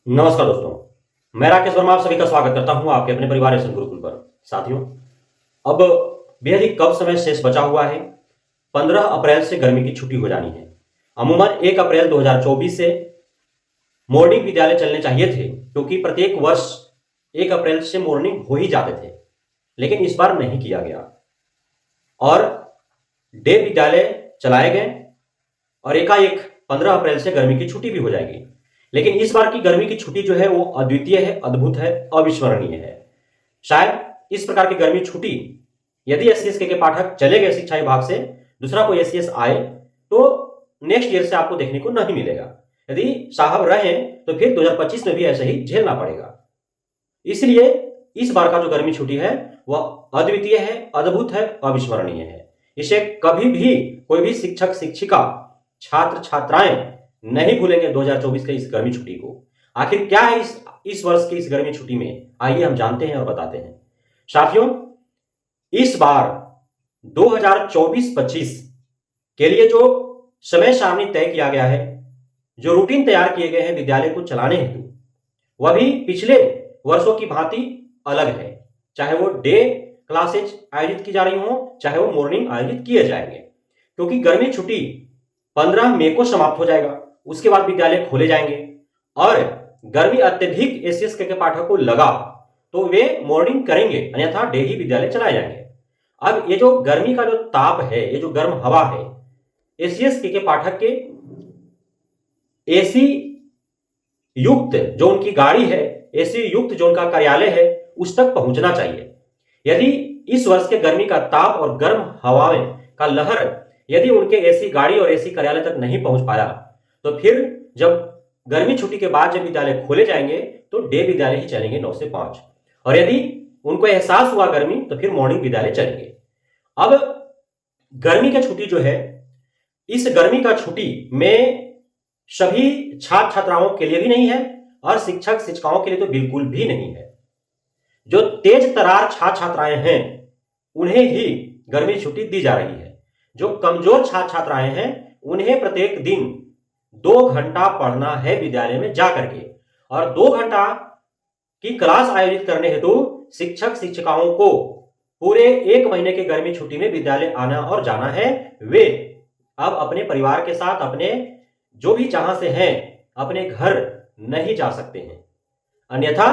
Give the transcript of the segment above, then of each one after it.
नमस्कार दोस्तों, मैं राकेश वर्मा आप सभी का स्वागत करता हूं आपके अपने परिवार एसएन गुरुकुल पर। साथियों, अब बेहद ही कम समय शेष बचा हुआ है। 15 अप्रैल से गर्मी की छुट्टी हो जानी है। अमूमन 1 अप्रैल 2024 से मॉर्निंग विद्यालय चलने चाहिए थे, क्योंकि प्रत्येक वर्ष 1 अप्रैल से मॉर्निंग हो ही जाते थे, लेकिन इस बार नहीं किया गया और डे विद्यालय चलाए गए और एकाएक 15 अप्रैल से गर्मी की छुट्टी भी हो जाएगी। लेकिन इस बार की गर्मी की छुट्टी जो है वो अद्वितीय है, अद्भुत है, अविस्मरणीय है। शायद इस प्रकार की गर्मी छुट्टी यदि एससीएस के पाठक चले गए शिक्षा विभाग से, दूसरा कोई एससीएस आए तो नेक्स्ट ईयर से आपको देखने को नहीं मिलेगा। यदि साहब रहे तो फिर 2025 में भी ऐसे ही झेलना पड़ेगा। इसलिए इस बार का जो गर्मी छुट्टी है वह अद्वितीय है, अद्भुत है, अविस्मरणीय है। इसे कभी भी कोई भी शिक्षक, शिक्षिका, छात्र, छात्राएं नहीं भूलेंगे 2024 के इस गर्मी छुट्टी को। आखिर क्या है इस वर्ष की इस गर्मी छुट्टी में, आइए हम जानते हैं और बताते हैं। साथियों, इस बार 2024-25 के लिए जो समय सारणी तय किया गया है, जो रूटीन तैयार किए गए हैं विद्यालय को चलाने हेतु, वह भी पिछले वर्षों की भांति अलग है। चाहे वो डे क्लासेज आयोजित की जा रही हो, चाहे वो मॉर्निंग आयोजित किए जाएंगे, क्योंकि गर्मी छुट्टी 15 मई को समाप्त हो जाएगा। उसके बाद विद्यालय खोले जाएंगे और गर्मी अत्यधिक एससीएस के पाठक को लगा तो वे मॉर्निंग करेंगे, अन्यथा डे ही विद्यालय चलाए जाएंगे। अब ये जो गर्मी का जो ताप है, ये जो गर्म हवा है, एससीएस के पाठक के एसी युक्त जो उनकी गाड़ी है, एसी युक्त जो उनका कार्यालय है, उस तक पहुंचना चाहिए। यदि इस वर्ष के गर्मी का ताप और गर्म हवाएं का लहर यदि उनके एसी गाड़ी और एसी कार्यालय तक नहीं पहुंच पाया तो फिर जब गर्मी छुट्टी के बाद जब विद्यालय खोले जाएंगे तो डे विद्यालय ही चलेंगे 9 से 5, और यदि उनको एहसास हुआ गर्मी तो फिर मॉर्निंग विद्यालय चलेंगे। अब गर्मी की छुट्टी जो है, इस गर्मी का छुट्टी में सभी छात्र छात्राओं के लिए भी नहीं है और शिक्षक शिक्षिकाओं के लिए तो बिल्कुल भी नहीं है। जो तेज तरार छात्र छात्राएं हैं उन्हें ही गर्मी छुट्टी दी जा रही है। जो कमजोर छात्र छात्राएं हैं उन्हें प्रत्येक दिन 2 घंटा पढ़ना है विद्यालय में जाकर के, और 2 घंटा की क्लास आयोजित करने हेतु शिक्षक शिक्षिकाओं को पूरे 1 महीने की गर्मी छुट्टी में विद्यालय आना और जाना है। वे अब अपने परिवार के साथ, अपने जो भी जहां से हैं, अपने घर नहीं जा सकते हैं। अन्यथा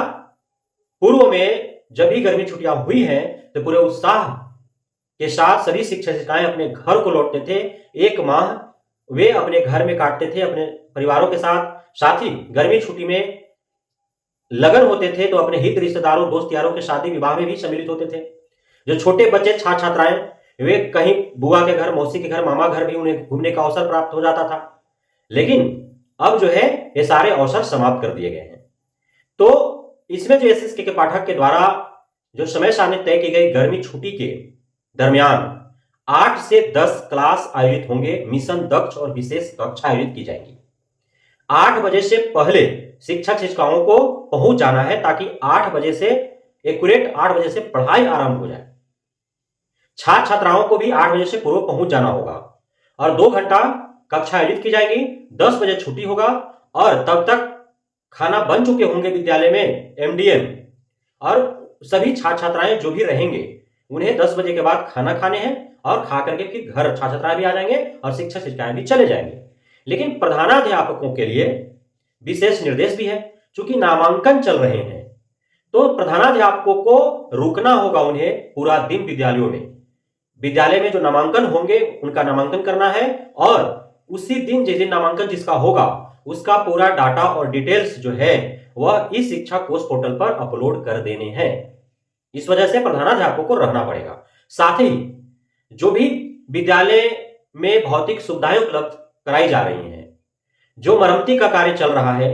पूर्व में जब भी गर्मी छुट्टियां हुई हैं तो पूरे उत्साह के साथ सभी शिक्षक शिक्षिकाएं अपने घर को लौटते थे। 1 माह वे अपने घर में काटते थे अपने परिवारों के साथ ही गर्मी छुट्टी में लगन होते थे तो अपने हित रिश्तेदारों, दोस्त यारों के शादी विवाह में भी सम्मिलित होते थे। जो छोटे बच्चे छात्र छात्राएं वे कहीं बुआ के घर, मौसी के घर, मामा घर भी उन्हें घूमने का अवसर प्राप्त हो जाता था। लेकिन अब जो है ये सारे अवसर समाप्त कर दिए गए हैं। तो इसमें जो एसएसके के पाठक के द्वारा जो समय सारणी तय की गई, गर्मी छुट्टी के दरमियान 8 से 10 क्लास आयोजित होंगे, मिशन दक्ष और विशेष कक्षा आयोजित की जाएगी। 8 बजे से पहले शिक्षक शिक्षिकाओं को पहुंच जाना है ताकि 8 बजे से एक्यूरेट 8 बजे से पढ़ाई आरंभ हो जाए। छात्र छात्राओं को भी 8 बजे से पूर्व पहुंच जाना होगा और 2 घंटा कक्षा आयोजित की जाएगी। 10 बजे छुट्टी होगा और तब तक खाना बन चुके होंगे विद्यालय में एमडीएम, और सभी छात्र छात्राएं जो भी रहेंगे उन्हें 10 बजे के बाद खाना खाने हैं और खा करके फिर घर छात्र छात्राएं भी आ जाएंगे और शिक्षक शिक्षिकाएं भी चले जाएंगे। लेकिन प्रधानाध्यापकों के लिए विशेष निर्देश भी है। चूंकि नामांकन चल रहे हैं तो प्रधानाध्यापकों को रुकना होगा, उन्हें पूरा दिन विद्यालय में जो नामांकन होंगे उनका नामांकन करना है और उसी दिन जिस दिन नामांकन जिसका होगा उसका पूरा डाटा और डिटेल्स जो है वह इस शिक्षा कोष पोर्टल पर अपलोड कर देने हैं। इस वजह से प्रधानाध्यापकों को रहना पड़ेगा। साथ ही जो भी विद्यालय में भौतिक सुविधाएं उपलब्ध कराई जा रही हैं, जो मरम्मती का कार्य चल रहा है,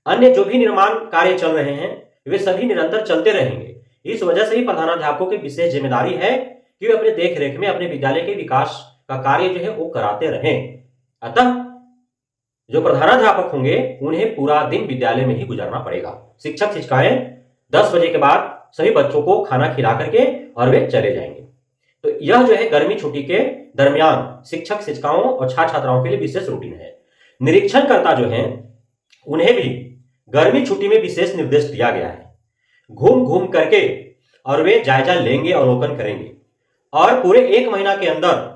अन्य जो भी निर्माण कार्य चल रहे हैं, वे सभी निरंतर चलते रहेंगे। इस वजह से ही प्रधानाध्यापकों की विशेष जिम्मेदारी है कि वे अपने देख रेख में अपने विद्यालय के विकास का कार्य जो है वो कराते रहें। अतः जो प्रधानाध्यापक होंगे उन्हें पूरा दिन विद्यालय में ही गुजारना पड़ेगा। शिक्षक शिक्षिकाएं 10 बजे के बाद सभी बच्चों को खाना खिला करके और वे चले जाएंगे। तो यह जो है गर्मी छुट्टी के दरमियान शिक्षक शिक्षिकाओं और छात्र छात्राओं के लिए विशेष रूटीन है। निरीक्षणकर्ता जो हैं उन्हें भी गर्मी छुट्टी में विशेष निर्देश दिया गया है। घूम घूम करके और वे जायजा लेंगे, अवलोकन करेंगे और पूरे 1 महीना के अंदर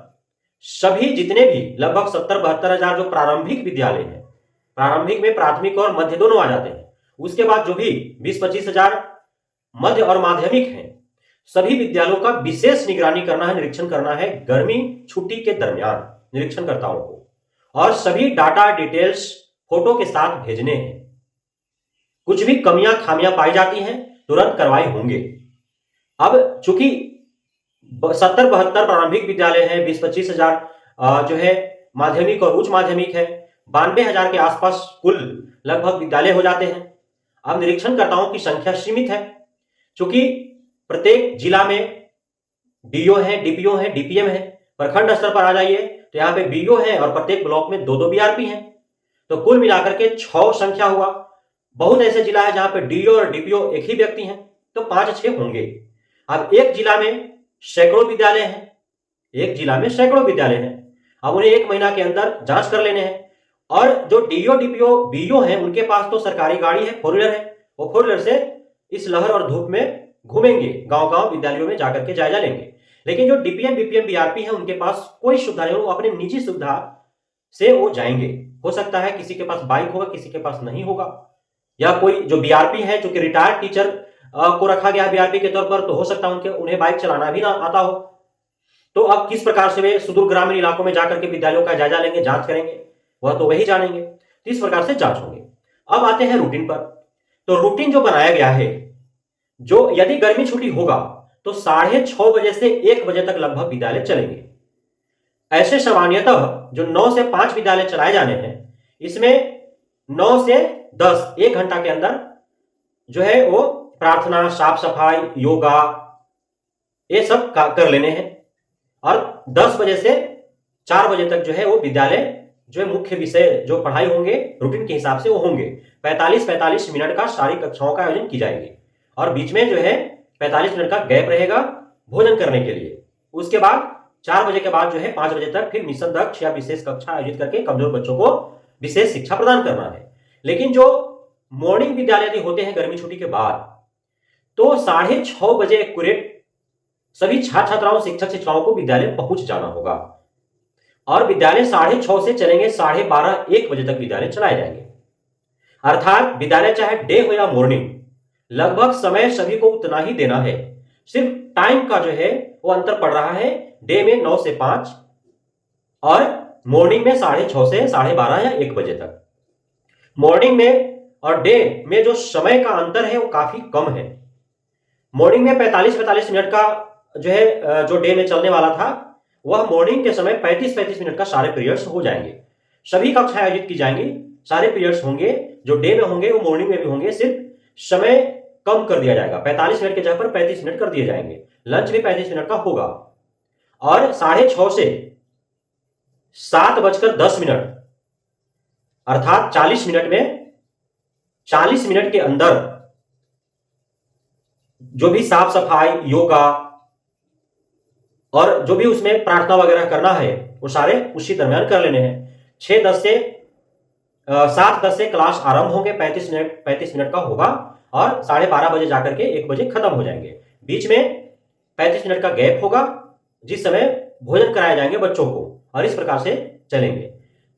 सभी जितने भी लगभग 70-72 हजार जो प्रारंभिक विद्यालय हैं, प्रारंभिक में प्राथमिक और मध्य दोनों आ जाते हैं, उसके बाद जो भी 20-25 हजार मध्य और माध्यमिक हैं, सभी विद्यालयों का विशेष निगरानी करना है, निरीक्षण करना है गर्मी छुट्टी के दरमियान निरीक्षणकर्ताओं को, और सभी डाटा डिटेल्स फोटो के साथ भेजने हैं। कुछ भी कमियां खामियां पाई जाती हैं तुरंत कार्रवाई होंगे। अब चूंकि 70-72 प्रारंभिक विद्यालय हैं, 20-25 हजार जो है माध्यमिक और उच्च माध्यमिक है, 92 हजार के आसपास कुल लगभग विद्यालय हो जाते हैं। अब निरीक्षणकर्ताओं की संख्या सीमित है, चूंकि प्रत्येक जिला में डीओ है, डीपीओ है, डीपीएम है। प्रखंड स्तर पर आ जाइए तो यहाँ पे बीओ है और प्रत्येक ब्लॉक में 2-2 बीआरपी हैं, तो कुल मिलाकर के 6 संख्या हुआ। बहुत ऐसे जिला है जहां पे डीओ और डीपीओ एक ही व्यक्ति हैं, तो 5-6 होंगे। अब एक जिला में सैकड़ों विद्यालय हैं, एक जिला में सैकड़ों विद्यालय हैं। अब उन्हें 1 महीना के अंदर जांच कर लेने हैं, और जो डीओ डीपीओ बीओ हैं उनके पास तो सरकारी गाड़ी है, 4 व्हीलर है, वो 4 व्हीलर से इस लहर और धूप में घूमेंगे, गांव-गांव विद्यालयों में जाकर के जायजा लेंगे। लेकिन जो डीपीएम बीपीएम बीआरपी है उनके पास कोई सुविधा नहीं, वो अपने निजी सुविधा से वो जाएंगे। हो सकता है किसी के पास बाइक होगा, किसी के पास नहीं होगा, या कोई जो बीआरपी है, जो कि रिटायर्ड टीचर को रखा गया बीआरपी के तौर पर, तो हो सकता है उन्हें बाइक चलाना भी ना आता हो। तो अब किस प्रकार से वे सुदूर ग्रामीण इलाकों में जाकर के विद्यालयों का जायजा लेंगे, जांच करेंगे, वह तो वही जानेंगे। तो इस प्रकार से जांच होंगे। अब आते हैं रूटीन पर। तो रूटीन जो बनाया गया है, जो यदि गर्मी छुट्टी होगा तो 6:30 बजे से 1 बजे तक लगभग विद्यालय चलेंगे। ऐसे सामान्यतः जो 9 से 5 विद्यालय चलाए जाने हैं, इसमें 9 से 10 1 घंटा के अंदर जो है वो प्रार्थना, साफ सफाई, योगा, ये सब कर लेने हैं, और 10 बजे से 4 बजे तक जो है वो विद्यालय जो है मुख्य विषय जो पढ़ाई होंगे रूटीन के हिसाब से वो होंगे। 45-45 मिनट का सारी कक्षाओं का आयोजन की जाएगी, और बीच में जो है 45 मिनट का गैप रहेगा भोजन करने के लिए। उसके बाद 4 बजे के बाद जो है 5 बजे तक फिर मिशन दक्ष या विशेष कक्षा आयोजित करके कमजोर बच्चों को विशेष शिक्षा प्रदान करना है। लेकिन जो मॉर्निंग विद्यालय यदि होते हैं गर्मी छुट्टी के बाद, तो 6:30 बजे एक्यूरेट सभी छात्र छात्राओं, शिक्षक शिक्षिकाओं को विद्यालय पहुंच जाना होगा, और विद्यालय 6:30 से चलेंगे, 12:30-1 बजे तक विद्यालय चलाए जाएंगे। अर्थात विद्यालय चाहे डे हो या मॉर्निंग, लगभग समय सभी को उतना ही देना है। सिर्फ टाइम का जो है वो अंतर पड़ रहा है, डे में 9 से 5 और मॉर्निंग में 6:30 से 12:30 या 1 बजे तक। मॉर्निंग में और डे में जो समय का अंतर है वो काफी कम है। मॉर्निंग में 45-45 मिनट का जो है जो डे में चलने वाला था, वह मॉर्निंग के समय 35-35 मिनट का सारे पीरियड्स हो जाएंगे। सभी कक्षाएं आयोजित की जाएंगी, सारे पीरियड्स होंगे, जो डे में होंगे वो मॉर्निंग में भी होंगे, सिर्फ समय कम कर दिया जाएगा। 45 मिनट के जगह पर 35 मिनट कर दिए जाएंगे। लंच भी 35 मिनट का होगा, और 6:30 से 7:10 अर्थात 40 मिनट में 40 मिनट के अंदर जो भी साफ सफाई, योगा और जो भी उसमें प्रार्थना वगैरह करना है वो सारे उसी दरमियान कर लेने हैं। 7:10 से क्लास आरंभ होंगे, 35 मिनट का होगा, और 12:30 बजे जाकर के 1 बजे खत्म हो जाएंगे। बीच में 35 मिनट का गैप होगा, जिस समय भोजन कराए जाएंगे बच्चों को, और इस प्रकार से चलेंगे।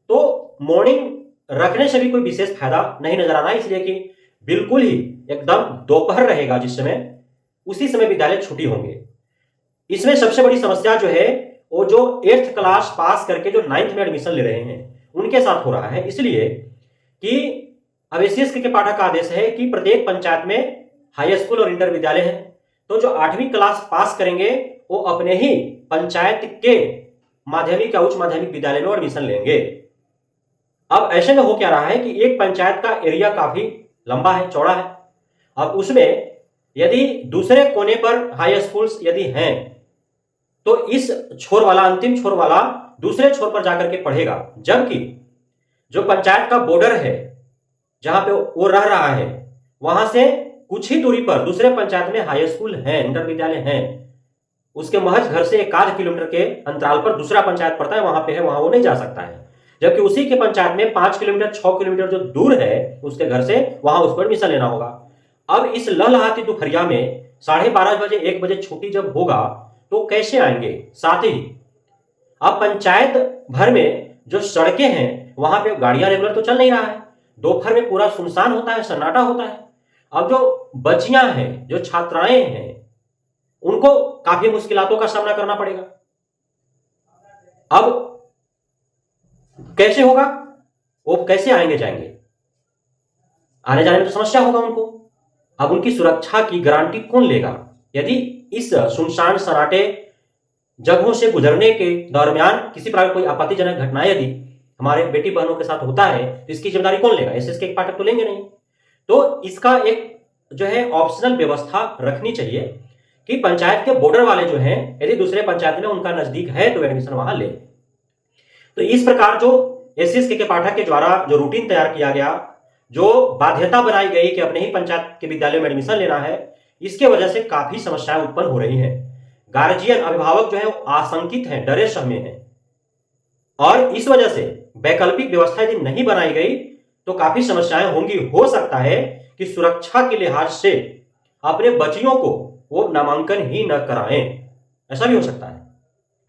तो मॉर्निंग रखने से भी कोई विशेष फायदा नहीं नजर आ रहा है, इसलिए कि बिल्कुल ही एकदम दोपहर रहेगा, जिस समय उसी समय विद्यालय छुट्टी होंगे। इसमें सबसे बड़ी समस्या जो है वो जो 8th क्लास पास करके जो 9th में एडमिशन ले रहे हैं उनके साथ हो रहा है, इसलिए कि अब एससीएसटी के पाठक का आदेश है कि प्रत्येक पंचायत में हाई स्कूल और इंटर विद्यालय है, तो जो 8वीं क्लास पास करेंगे वो अपने ही पंचायत के माध्यमिक या उच्च माध्यमिक विद्यालय में एडमिशन लेंगे। अब ऐसे में हो क्या रहा है कि एक पंचायत का एरिया काफी लंबा है, चौड़ा है। अब उसमें यदि दूसरे कोने पर हाई स्कूल्स यदि हैं, तो इस छोर वाला, अंतिम छोर वाला दूसरे छोर पर जाकर के पढ़ेगा, जबकि जो पंचायत का बॉर्डर है जहां पे वो रह रहा है, वहां से कुछ ही दूरी पर दूसरे पंचायत में हाई स्कूल है, इंटर विद्यालय है। उसके महज घर से 1 आध किलोमीटर के अंतराल पर दूसरा पंचायत पड़ता है, वहां पे है, वहां वो नहीं जा सकता है। जबकि उसी के पंचायत में 5 किलोमीटर 6 किलोमीटर जो दूर है उसके घर से, वहां उसको एडमिशन लेना होगा। अब इस लहलहाती दोपहरिया में 12:30 बजे 1 बजे छुट्टी जब होगा तो कैसे आएंगे? साथ ही अब पंचायत भर में जो सड़कें हैं वहां पे गाड़ियां रेगुलर तो चल नहीं रहा है, दोपहर में पूरा सुनसान होता है, सन्नाटा होता है। अब जो बच्चियां हैं, जो छात्राएं हैं, उनको काफी मुश्किलातों का सामना करना पड़ेगा। अब कैसे होगा? वो कैसे आएंगे जाएंगे? आने जाने में तो समस्या होगा उनको। अब उनकी सुरक्षा की गारंटी कौन लेगा? यदि इस सुनसान सन्नाटे जगहों से गुजरने के दरमियान किसी प्रकार कोई आपत्तिजनक घटनाएं यदि हमारे बेटी बहनों के साथ होता है तो इसकी जिम्मेदारी कौन लेगा? एसएस के पाठक तो लेंगे नहीं। तो इसका एक जो है ऑप्शनल व्यवस्था रखनी चाहिए कि पंचायत के बॉर्डर वाले जो हैं, यदि दूसरे पंचायत में उनका नजदीक है तो एडमिशन वहां ले। तो इस प्रकार जो एसएस के पाठक के द्वारा जो रूटीन तैयार किया गया, जो बाध्यता बनाई गई कि अपने ही पंचायत के विद्यालय में एडमिशन लेना है, इसके वजह से काफी समस्याएं उत्पन्न हो रही हैं। गार्जियन, अभिभावक जो है आशंकित हैं, डरे सहमे हैं, और इस वजह से वैकल्पिक व्यवस्था यदि नहीं बनाई गई तो काफी समस्याएं होंगी। हो सकता है कि सुरक्षा के लिहाज से अपने बच्चियों को वो नामांकन ही न कराएं, ऐसा भी हो सकता है,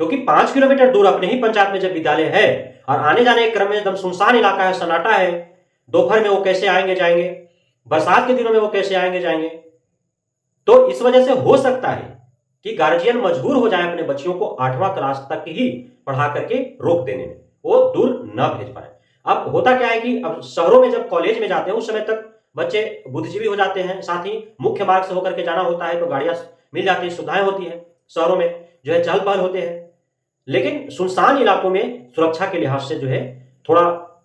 क्योंकि 5 किलोमीटर दूर अपने ही पंचायत में जब विद्यालय है और आने जाने के क्रम में एकदम सुनसान इलाका है, सन्नाटा है, दोपहर में वो कैसे आएंगे जाएंगे, बरसात के दिनों में वो कैसे आएंगे जाएंगे। तो इस वजह से हो सकता है कि गार्जियन मजबूर हो जाए अपने बच्चियों को 8वां क्लास तक ही पढ़ा करके रोक देने में, वो दूर न भेज पाए। अब होता क्या है कि अब शहरों में जब कॉलेज में जाते हैं उस समय तक बच्चे बुद्धिजीवी हो जाते हैं, साथ ही मुख्य मार्ग से होकर के जाना होता है तो गाड़ियां मिल जाती है, सुविधाएं होती है, शहरों में जो है चहल पहल होते हैं। लेकिन सुनसान इलाकों में सुरक्षा के लिहाज से जो है थोड़ा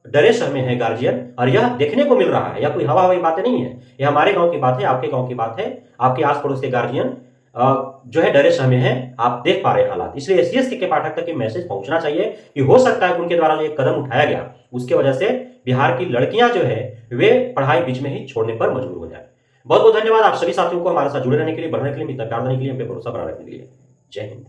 डरे सहमे है गार्जियन, और यह देखने को मिल रहा है, या कोई हवा हवाई बातें नहीं है, यह हमारे गांव की बात है, आपके गांव की बात है, आपके आस पड़ोस के गार्जियन जो है डरे सहमे हैं, आप देख पा रहे हैं हालात। इसलिए एससीएस के पाठक तक ये मैसेज पहुंचना चाहिए कि हो सकता है उनके द्वारा जो एक कदम उठाया गया उसके वजह से बिहार की लड़कियां जो है वे पढ़ाई बीच में ही छोड़ने पर मजबूर हो जाए। बहुत बहुत धन्यवाद आप सभी साथियों को हमारे साथ जुड़े रहने के लिए, बढ़ने के लिए, इतना प्यार देने के लिए, हम पे भरोसा बना रखने के लिए। जय हिंद।